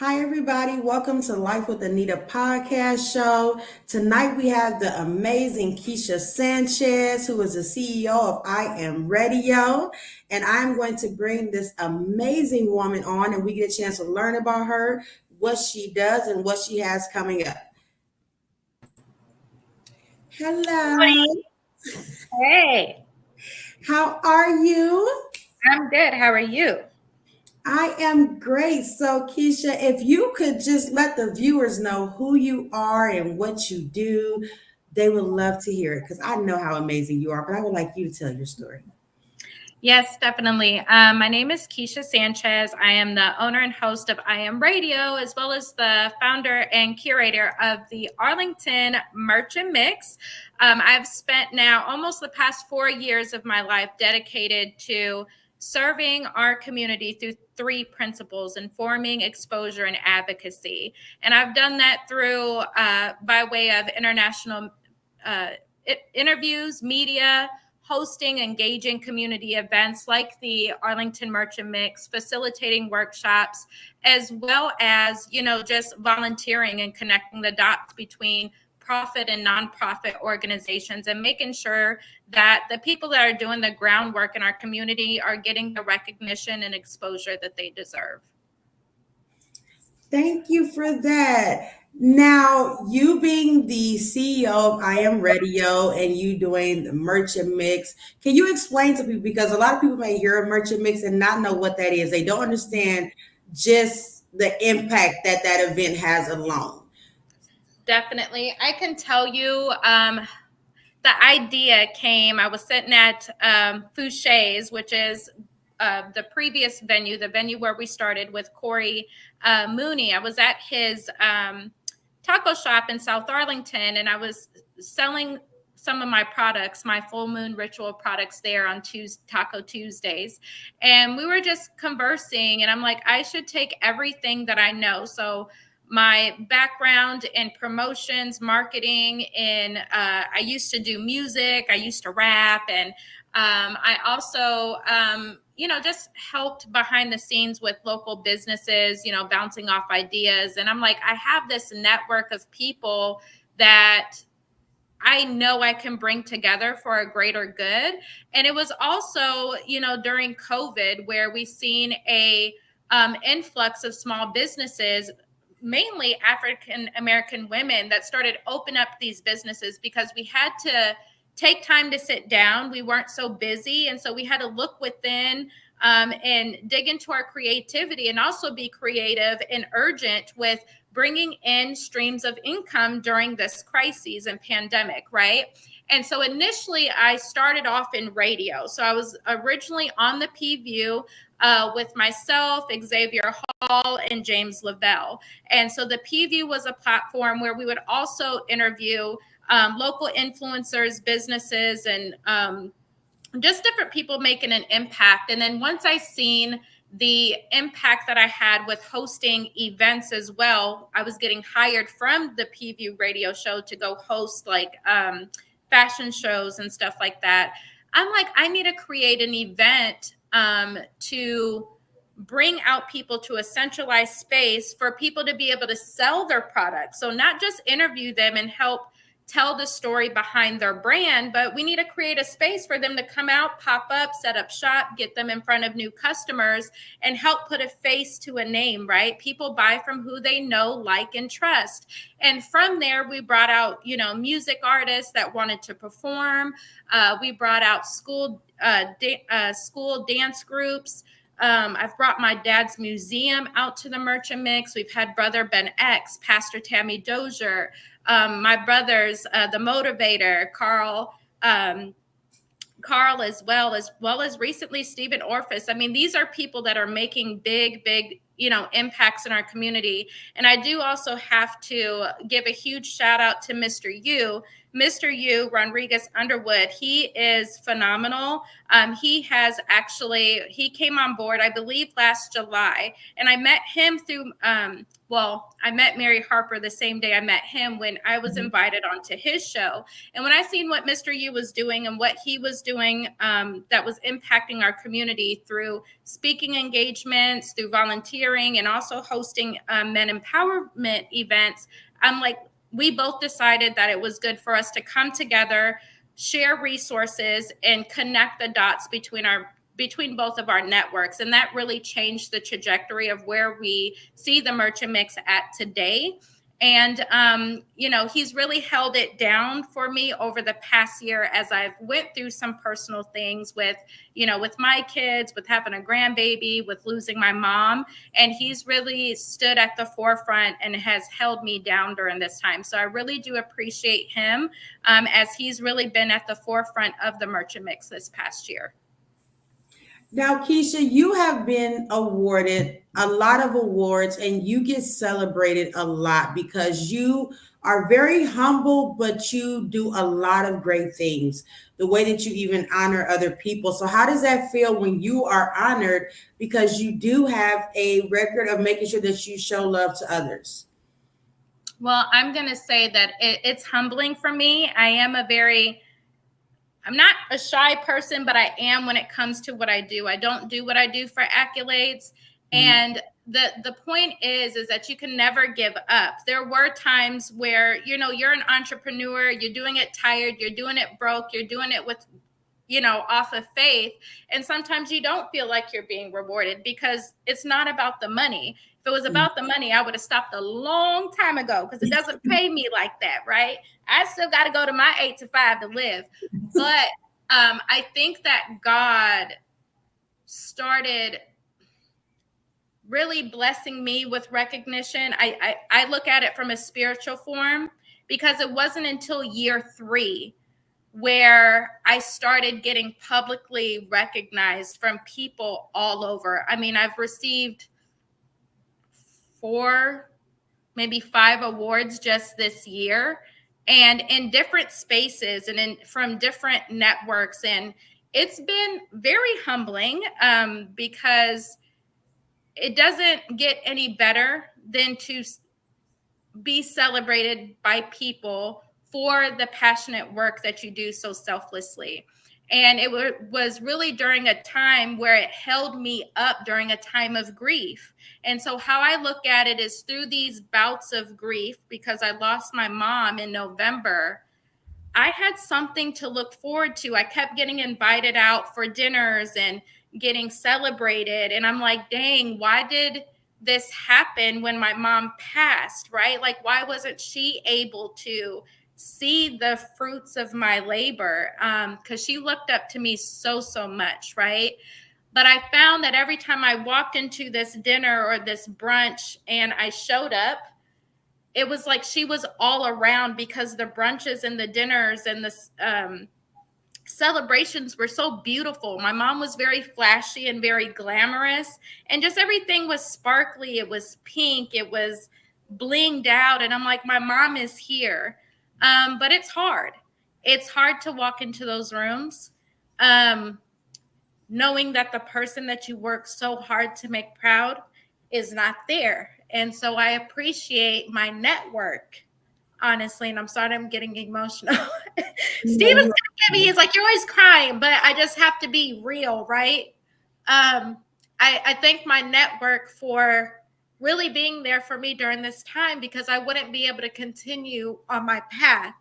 Hi, everybody. Welcome to Life with Anita podcast show. Tonight we have the amazing Keisha Sanchez, who is the CEO of I Am Radio. And I'm going to bring this amazing woman on, and we get a chance to learn about her, what she does, and what she has coming up. Hello. Hey, How are you? I'm good. How are you? I am great. So, Keisha, if you could just let the viewers know who you are and what you do, they would love to hear it because I know how amazing you are, but I would like you to tell your story. Yes, definitely. My name is Keisha Sanchez. I am the owner and host of I Am Radio, as well as the founder and curator of the Arlington Merch and Mix. I've spent now almost the past 4 years of my life dedicated to serving our community through three principles: informing, exposure, and advocacy. And I've done that through by way of international uh, interviews, media, hosting engaging community events like the Arlington Merchant Mix, facilitating workshops, as well as, just volunteering and connecting the dots between profit and nonprofit organizations and making sure that the people that are doing the groundwork in our community are getting the recognition and exposure that they deserve. Thank you for that. Now, you being the CEO of I Am Radio and you doing the merchant mix, can you explain to people because a lot of people may hear a merchant mix and not know what that is. They don't understand just the impact that that event has alone. Definitely. I can tell you, the idea came. I was sitting at Foucher's, which is the previous venue, the venue where we started with Corey Mooney. I was at his taco shop in South Arlington, and I was selling some of my products, my full moon ritual products there on Taco Tuesdays. And we were just conversing, and I'm like, I should take everything that I know. So my background in promotions, marketing, and I used to do music, I used to rap, and I also, just helped behind the scenes with local businesses, bouncing off ideas. And I'm like, I have this network of people that I know I can bring together for a greater good. And it was also, during COVID where we seen a influx of small businesses, mainly African American women, that started open up these businesses because we had to take time to sit down. We weren't so busy. And so we had to look within and dig into our creativity and also be creative and urgent with bringing in streams of income during this crisis and pandemic, right? And so initially I started off in radio. So I was originally on the P-View with myself, Xavier Hall, and James Lavelle. And so the P-View was a platform where we would also interview local influencers, businesses, and just different people making an impact. And then once I seen the impact that I had with hosting events as well, I was getting hired from the P-View radio show to go host like fashion shows and stuff like that. I'm like, I need to create an event to bring out people to a centralized space for people to be able to sell their products. So not just interview them and help tell the story behind their brand, but we need to create a space for them to come out, pop up, set up shop, get them in front of new customers, and help put a face to a name, right? People buy from who they know, like, and trust. And from there, we brought out, music artists that wanted to perform. We brought out school dance groups. I've brought my dad's museum out to the Merchant Mix. We've had Brother Ben X, Pastor Tammy Dozier, my brothers, the Motivator, Carl, as well as recently Stephen Orphis. I mean, these are people that are making big, impacts in our community. And I do also have to give a huge shout out to Mr. Yu Rodriguez Underwood. He is phenomenal. He came on board, I believe, last July, and I met him through well, I met Mary Harper the same day I met him when I was invited onto his show. And when I seen what Mr. Yu was doing and what he was doing that was impacting our community through speaking engagements, through volunteering, and also hosting men empowerment events, I'm like, we both decided that it was good for us to come together, share resources, and connect the dots between both of our networks. And that really changed the trajectory of where we see the Merchant Mix at today. And, he's really held it down for me over the past year as I've went through some personal things with my kids, with having a grandbaby, with losing my mom. And he's really stood at the forefront and has held me down during this time. So I really do appreciate him as he's really been at the forefront of the Merchant Mix this past year. Now, Keisha, you have been awarded a lot of awards and you get celebrated a lot because you are very humble, but you do a lot of great things, the way that you even honor other people. So, how does that feel when you are honored because you do have a record of making sure that you show love to others? Well, I'm going to say that it's humbling for me. I'm not a shy person, but I am when it comes to what I do. I don't do what I do for accolades. And the point is that you can never give up. There were times where, you're an entrepreneur, you're doing it tired, you're doing it broke, you're doing it with, off of faith. And sometimes you don't feel like you're being rewarded because it's not about the money. If it was about the money, I would have stopped a long time ago because it doesn't pay me like that, right? I still got to go to my 8 to 5 to live. But I think that God started really blessing me with recognition. I look at it from a spiritual form because it wasn't until year 3 where I started getting publicly recognized from people all over. I mean, I've received 4, maybe 5 awards just this year, and in different spaces and from different networks. And it's been very humbling because it doesn't get any better than to be celebrated by people for the passionate work that you do so selflessly. And it was really during a time where it held me up during a time of grief. And so how I look at it is through these bouts of grief, because I lost my mom in November, I had something to look forward to. I kept getting invited out for dinners and getting celebrated. And I'm like, dang, why did this happen when my mom passed, right? Like, why wasn't she able to see the fruits of my labor? Because she looked up to me so much, right? But I found that every time I walked into this dinner or this brunch and I showed up, it was like she was all around because the brunches and the dinners and the celebrations were so beautiful. My mom was very flashy and very glamorous, and just everything was sparkly. It was pink. It was blinged out. And I'm like, my mom is here. But it's hard. It's hard to walk into those rooms knowing that the person that you work so hard to make proud is not there. And so I appreciate my network, honestly. And I'm sorry I'm getting emotional. Steven's gonna get me. He's like, you're always crying, but I just have to be real, right? I thank my network for really being there for me during this time because I wouldn't be able to continue on my path.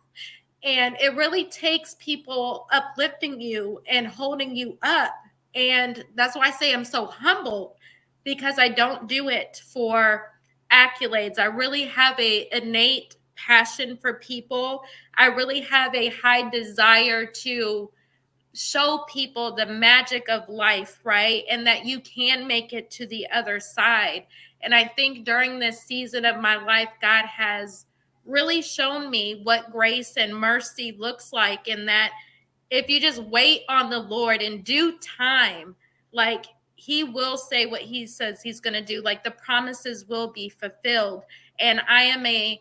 And it really takes people uplifting you and holding you up. And that's why I say I'm so humbled because I don't do it for accolades. I really have a innate passion for people. I really have a high desire to show people the magic of life, right? And that you can make it to the other side. And I think during this season of my life, God has really shown me what grace and mercy looks like, and that if you just wait on the Lord in due time, like he will say what he says he's going to do, like the promises will be fulfilled. And I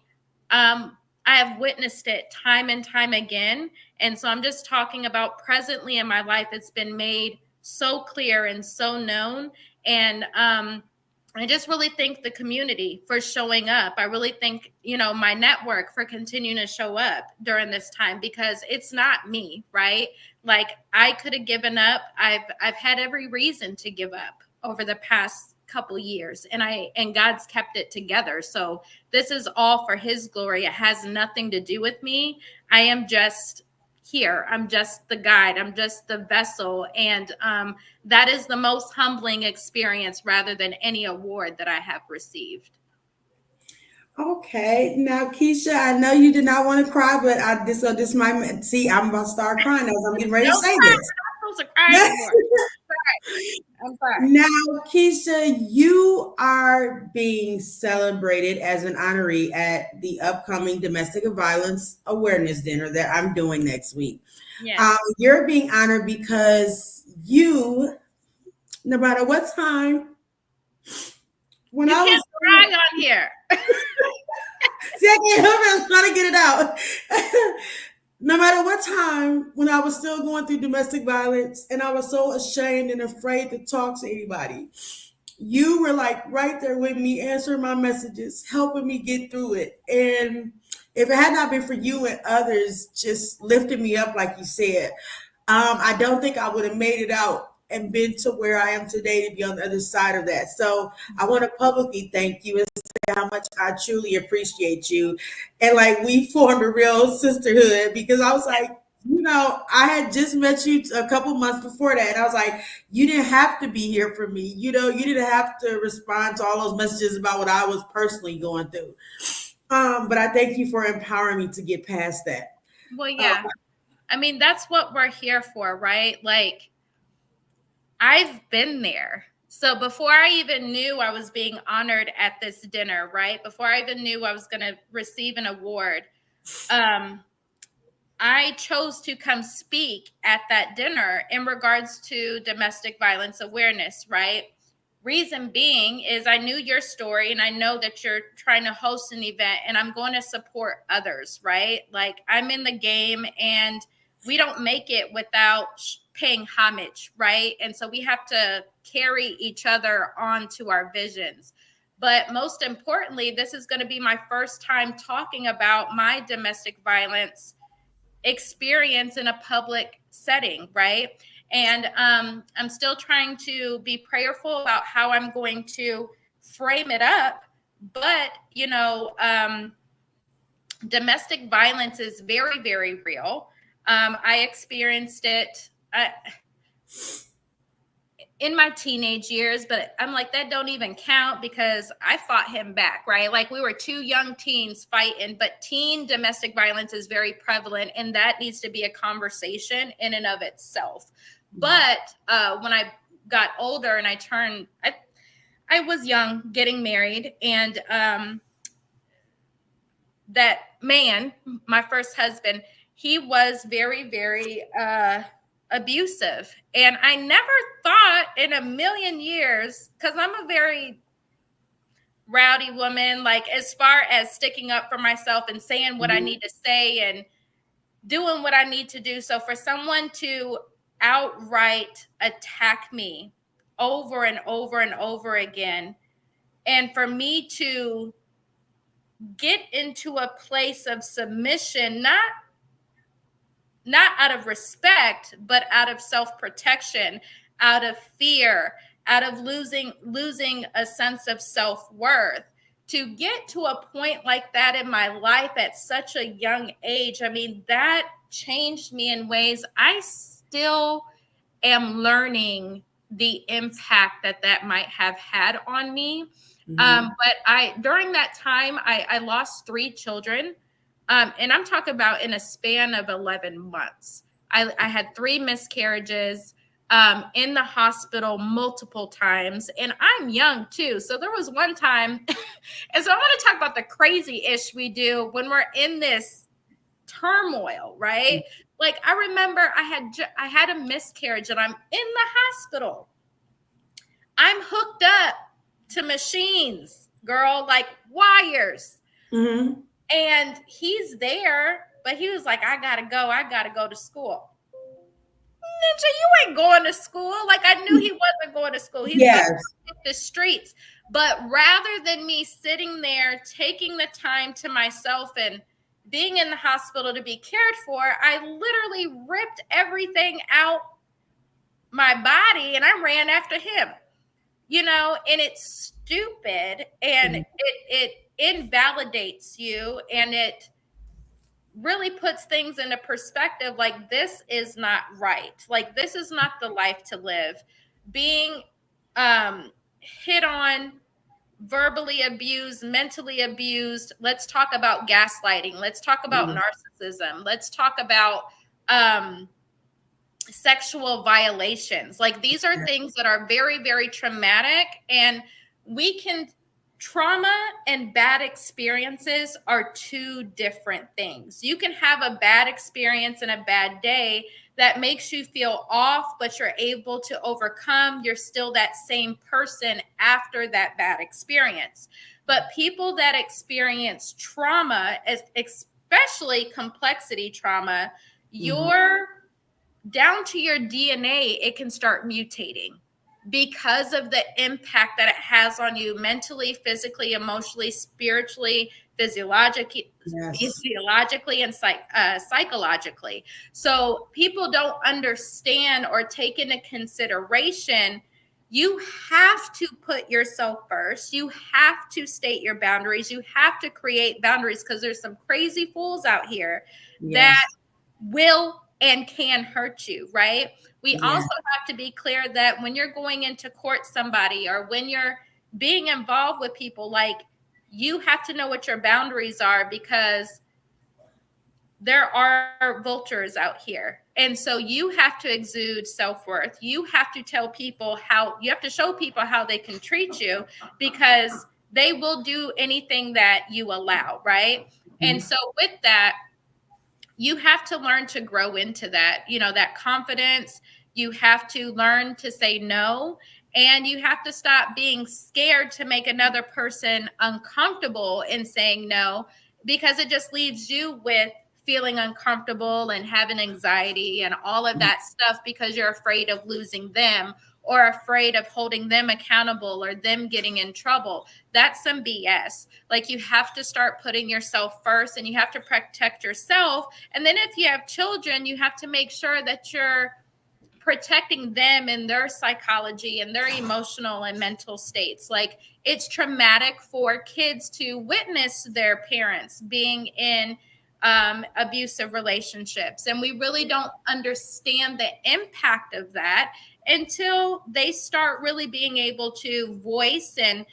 have witnessed it time and time again. And so I'm just talking about presently in my life. It's been made so clear and so known. And I just really thank the community for showing up. I really thank, my network for continuing to show up during this time, because it's not me, right? Like, I could have given up. I've had every reason to give up over the past couple years, and God's kept it together. So this is all for his glory. It has nothing to do with me. I am just here. I'm just the guide. I'm just the vessel. And that is the most humbling experience rather than any award that I have received. Okay, now Keisha, I know you did not want to cry, but this might see. I'm about to start crying as I'm getting ready No to say cry. this. I'm supposed to cry anymore. I'm sorry. Now, Keisha, you are being celebrated as an honoree at the upcoming Domestic Violence Awareness Dinner that I'm doing next week. Yes. You're being honored because you, no matter what time, when You I can't was cry on here. see, I can't help it. I'm trying to get it out. No matter what time, when I was still going through domestic violence and I was so ashamed and afraid to talk to anybody, you were like right there with me, answering my messages, helping me get through it. And if it had not been for you and others just lifting me up, like you said, I don't think I would have made it out and been to where I am today to be on the other side of that. So I want to publicly thank you and say how much I truly appreciate you. And like we formed a real sisterhood because I was like, I had just met you a couple months before that. And I was like, you didn't have to be here for me. You didn't have to respond to all those messages about what I was personally going through. But I thank you for empowering me to get past that. Well, Uh, yeah. I mean, that's what we're here for, right? Like, I've been there. So before I even knew I was being honored at this dinner, right? Before I even knew I was going to receive an award, I chose to come speak at that dinner in regards to domestic violence awareness, right? Reason being is I knew your story and I know that you're trying to host an event and I'm going to support others, right? Like, I'm in the game and we don't make it without paying homage, right? And so we have to carry each other on to our visions. But most importantly, this is going to be my first time talking about my domestic violence experience in a public setting, right? And I'm still trying to be prayerful about how I'm going to frame it up. But, domestic violence is very, very real. I experienced it in my teenage years, but I'm like, that don't even count because I fought him back, right? Like, we were two young teens fighting, but teen domestic violence is very prevalent, and that needs to be a conversation in and of itself. But when I got older and I was young, getting married, and that man, my first husband, he was very, very abusive. And I never thought in a million years, because I'm a very rowdy woman, like, as far as sticking up for myself and saying what I need to say and doing what I need to do. So for someone to outright attack me over and over and over again, and for me to get into a place of submission, not out of respect, but out of self-protection, out of fear, out of losing a sense of self-worth. To get to a point like that in my life at such a young age, I mean, that changed me in ways I still am learning the impact that might have had on me. But during that time, I lost 3 children. And I'm talking about in a span of 11 months. I had 3 miscarriages, in the hospital multiple times. And I'm young too. So there was one time, and so I want to talk about the crazy ish we do when we're in this turmoil, right? Like, I remember I had a miscarriage and I'm in the hospital. I'm hooked up to machines, girl, like wires. Mm-hmm. And he's there, but he was like, I gotta go to school. Ninja, you ain't going to school. Like, I knew he wasn't going to school. He's Yes. going to hit the streets. But rather than me sitting there, taking the time to myself and being in the hospital to be cared for, I literally ripped everything out my body and I ran after him, and it's stupid and it invalidates you, and it really puts things into perspective. Like, this is not right. Like, this is not the life to live. Being hit on, verbally abused, mentally abused. Let's talk about gaslighting. Let's talk about narcissism. Let's talk about sexual violations. Like, these are things that are very, very traumatic, and trauma and bad experiences are two different things. You can have a bad experience and a bad day that makes you feel off, but you're able to overcome. You're still that same person after that bad experience. But people that experience trauma, especially complexity trauma, you're down to your DNA, it can start mutating because of the impact that it has on you mentally, physically, emotionally, spiritually, physiologically, and psychologically. So people don't understand or take into consideration. You have to put yourself first. You have to state your boundaries. You have to create boundaries, because there's some crazy fools out here that will and can hurt you, right? We also have to be clear that when you're going into court somebody, or when you're being involved with people, like, you have to know what your boundaries are, because there are vultures out here. And so you have to exude self-worth. You have to tell people you have to show people how they can treat you, because they will do anything that you allow, right? And so with that, you have to learn to grow into that, that confidence. You have to learn to say no, and you have to stop being scared to make another person uncomfortable in saying no, because it just leaves you with feeling uncomfortable and having anxiety and all of that stuff, because you're afraid of losing them, or afraid of holding them accountable, or them getting in trouble. That's some BS. Like, you have to start putting yourself first, and you have to protect yourself. And then if you have children, you have to make sure that you're protecting them and their psychology and their emotional and mental states. Like, it's traumatic for kids to witness their parents being in abusive relationships. And we really don't understand the impact of that until they start really being able to voice and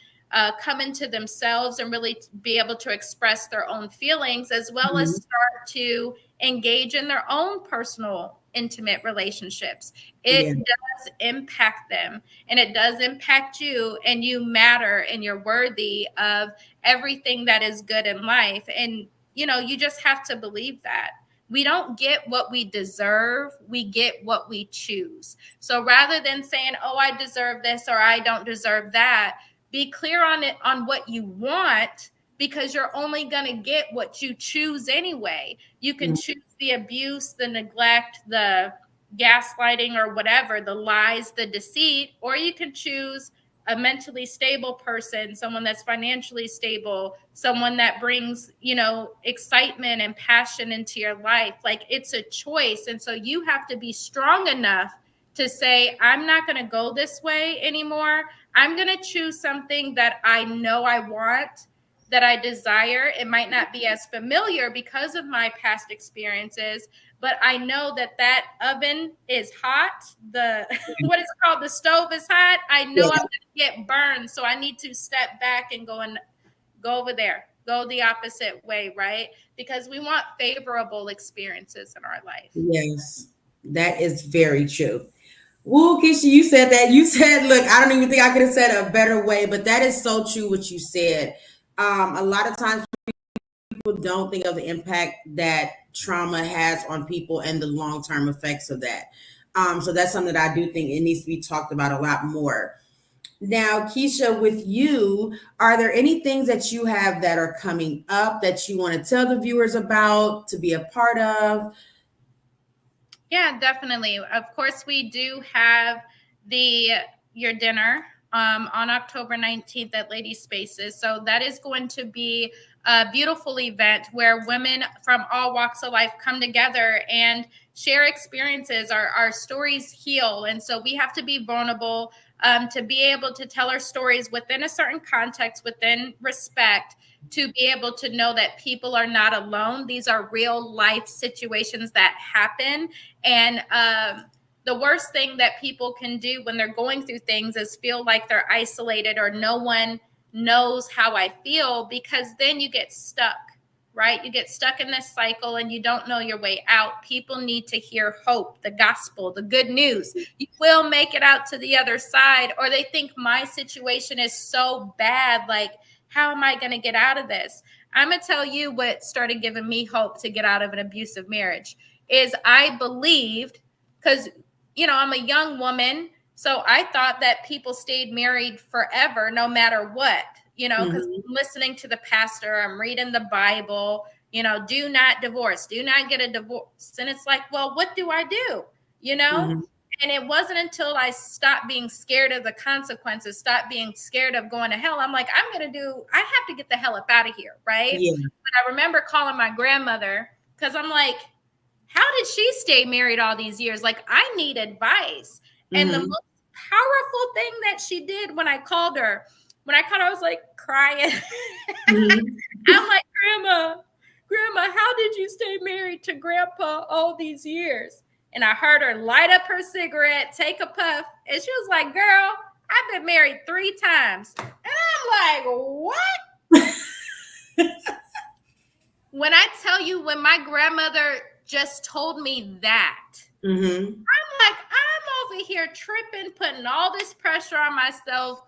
come into themselves and really be able to express their own feelings, as well as start to engage in their own personal, intimate relationships. It does impact them, and it does impact you, and you matter, and you're worthy of everything that is good in life. And you just have to believe that. We don't get what we deserve. We get what we choose. So rather than saying, oh, I deserve this, or I don't deserve that, be clear on what you want, because you're only going to get what you choose anyway. You can choose the abuse, the neglect, the gaslighting, or whatever, the lies, the deceit, or you can choose a mentally stable person, someone that's financially stable, someone that brings, excitement and passion into your life. Like, it's a choice. And so you have to be strong enough to say, I'm not going to go this way anymore. I'm going to choose something that I know I want, that I desire. It might not be as familiar because of my past experiences, but I know that oven is hot. What is it called? The stove is hot. I know I'm going to get burned. So I need to step back and go over there, go the opposite way, right? Because we want favorable experiences in our life. Yes, that is very true. Woo, Keisha, you said that. You said, look, I don't even think I could have said a better way, but that is so true what you said. A lot of times people don't think of the impact that trauma has on people and the long-term effects of that. So that's something that I do think it needs to be talked about a lot more. Now, Keisha, with you, are there any things that you have that are coming up that you want to tell the viewers about, to be a part of? Yeah, definitely. Of course, we do have your dinner on October 19th at Lady Spaces. So that is going to be a beautiful event where women from all walks of life come together and share experiences. Our stories heal. And so we have to be vulnerable to be able to tell our stories within a certain context, within respect, to be able to know that people are not alone. These are real life situations that happen. And the worst thing that people can do when they're going through things is feel like they're isolated or no one knows how I feel, because then you get stuck, right? You get stuck in this cycle and you don't know your way out. People need to hear hope, the gospel, the good news. You will make it out to the other side. Or they think my situation is so bad, like, how am I going to get out of this? I'm going to tell you what started giving me hope to get out of an abusive marriage is I believed, because, you know, I'm a young woman, so I thought that people stayed married forever, no matter what, you know, because I'm listening to the pastor, I'm reading the Bible, you know, do not divorce, do not get a divorce. And it's like, well, what do I do? You know? And it wasn't until I stopped being scared of the consequences, stopped being scared of going to hell. I'm like, I have to get the hell up out of here, right? Yeah. But I remember calling my grandmother because I'm like, how did she stay married all these years? Like, I need advice. And the most powerful thing that she did when I called her, I was like crying. I'm like, Grandma, how did you stay married to Grandpa all these years? And I heard her light up her cigarette, take a puff, and she was like, girl, I've been married 3 times. And I'm like, what? When I tell you, when my grandmother just told me that, I'm like, I'm over here tripping, putting all this pressure on myself,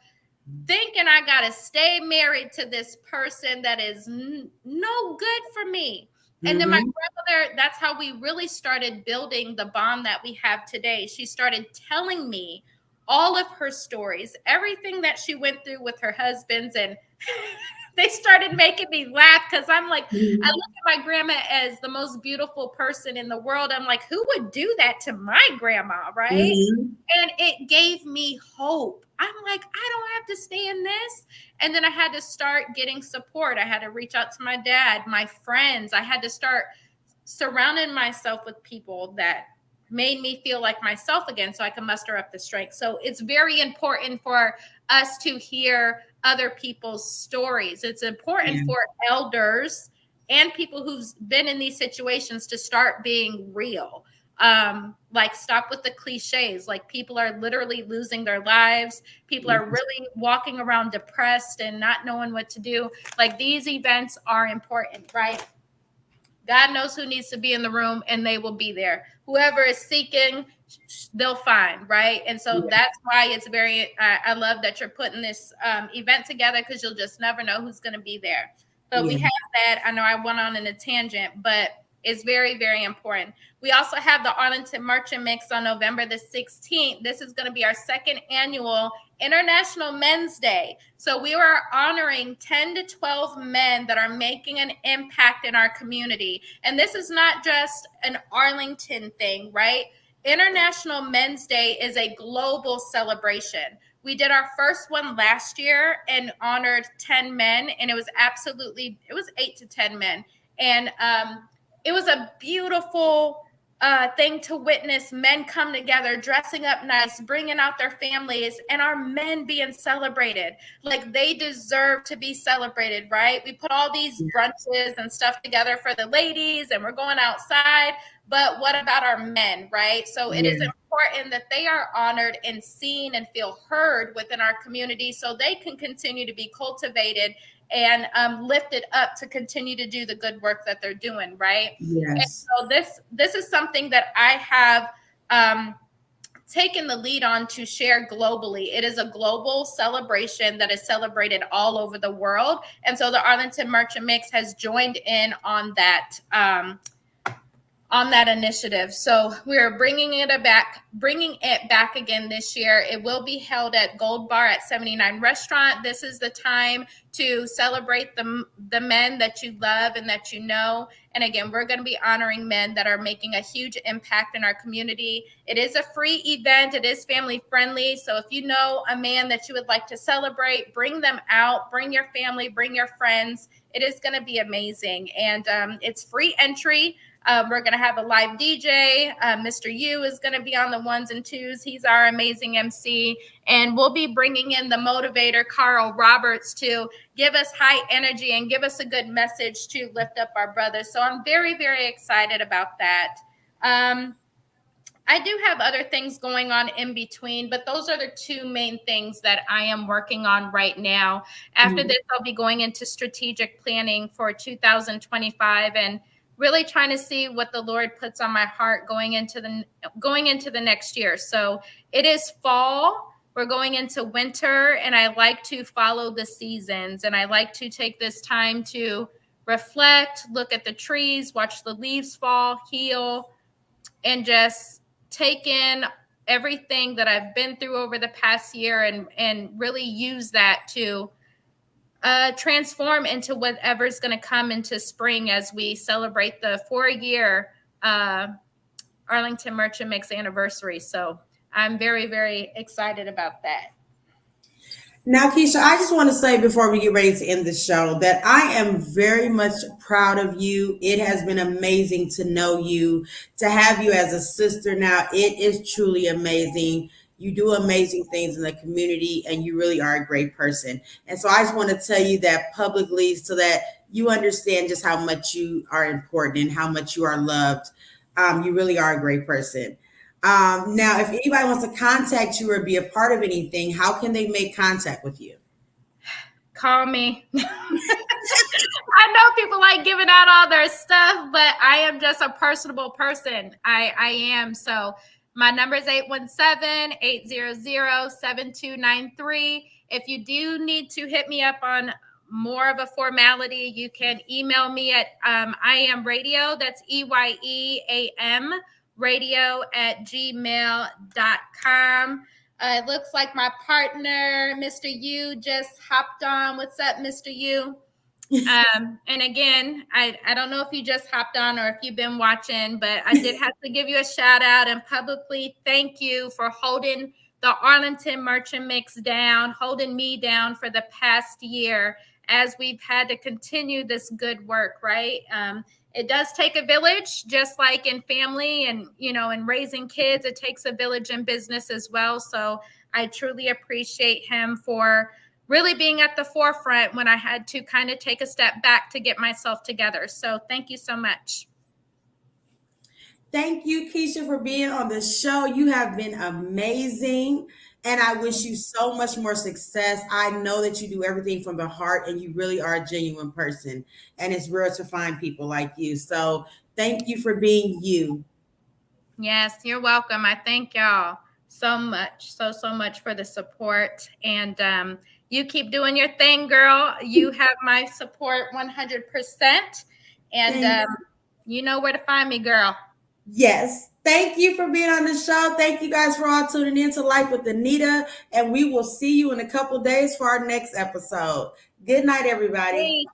thinking I got to stay married to this person that is no good for me. And then my grandmother, that's how we really started building the bond that we have today. She started telling me all of her stories, everything that she went through with her husbands, and they started making me laugh because I'm like, I look at my grandma as the most beautiful person in the world. I'm like, who would do that to my grandma, right? And it gave me hope. I'm like, I don't have to stay in this. And then I had to start getting support. I had to reach out to my dad, my friends. I had to start surrounding myself with people that made me feel like myself again so I can muster up the strength. So it's very important for us to hear other people's stories. It's important for elders and people who've been in these situations to start being real. Like, stop with the cliches. Like, people are literally losing their lives. People are really walking around depressed and not knowing what to do. Like, these events are important, right? God knows who needs to be in the room, and they will be there. Whoever is seeking, they'll find, right? And so that's why it's very, I love that you're putting this event together, because you'll just never know who's going to be there. But we have that. I know I went on in a tangent, but it's very, very important. We also have the Arlington March and Mix on November the 16th. This is going to be our 2nd annual International Men's Day. So we are honoring 10 to 12 men that are making an impact in our community. And this is not just an Arlington thing, right? International Men's Day is a global celebration. We did our first one last year and honored 10 men, and it was 8 to 10 men. And it was a beautiful thing to witness. Men come together, dressing up nice, bringing out their families, and our men being celebrated. Like, they deserve to be celebrated, right? We put all these brunches and stuff together for the ladies, and we're going outside. But what about our men, right? So it is important that they are honored and seen and feel heard within our community so they can continue to be cultivated and lifted up to continue to do the good work that they're doing, right? Yes. And so this is something that I have taken the lead on to share globally. It is a global celebration that is celebrated all over the world. And so the Arlington Merchant Mix has joined in on that on that initiative. So we're bringing it back again this year. It will be held at Gold Bar at 79 Restaurant. This is the time to celebrate the men that you love and that you know. And again, we're going to be honoring men that are making a huge impact in our community. It is a free event. It is family friendly. So if you know a man that you would like to celebrate, bring them out, bring your family, bring your friends. It is going to be amazing. And it's free entry. We're going to have a live DJ. Mr. Yu is going to be on the ones and twos. He's our amazing MC. And we'll be bringing in the motivator, Carl Roberts, to give us high energy and give us a good message to lift up our brothers. So I'm very, very excited about that. I do have other things going on in between, but those are the two main things that I am working on right now. After this, I'll be going into strategic planning for 2025 and really trying to see what the Lord puts on my heart going into the next year. So it is fall. We're going into winter, and I like to follow the seasons, and I like to take this time to reflect, look at the trees, watch the leaves fall, heal, and just take in everything that I've been through over the past year and really use that to transform into whatever's going to come into spring as we celebrate the 4-year Arlington Merchant Mix anniversary. So I'm very, very excited about that. Now, Keisha, I just want to say before we get ready to end the show that I am very much proud of you. It has been amazing to know you, to have you as a sister now. It is truly amazing. You do amazing things in the community and you really are a great person. And so I just want to tell you that publicly so that you understand just how much you are important and how much you are loved. You really are a great person. Now, if anybody wants to contact you or be a part of anything, how can they make contact with you? Call me. I know people like giving out all their stuff, but I am just a personable person. I am. So my number is 817-800-7293. If you do need to hit me up on more of a formality, you can email me at I am radio. That's EYEAM radio@gmail.com. It looks like my partner, Mr. Yu, just hopped on. What's up, Mr. Yu? And again, I don't know if you just hopped on or if you've been watching, but I did have to give you a shout out and publicly thank you for holding the Arlington Merchant Mix down, holding me down for the past year as we've had to continue this good work, right? It does take a village, just like in family and, in raising kids, it takes a village in business as well. So I truly appreciate him for really being at the forefront when I had to kind of take a step back to get myself together. So thank you so much. Thank you, Keisha, for being on the show. You have been amazing. And I wish you so much more success. I know that you do everything from the heart and you really are a genuine person. And it's rare to find people like you. So thank you for being you. Yes, you're welcome. I thank y'all so much, so much for the support. And you keep doing your thing, girl. You have my support 100%. And you know where to find me, girl. Yes. Thank you for being on the show. Thank you guys for all tuning in to Life with Anita. And we will see you in a couple days for our next episode. Good night, everybody. Hey.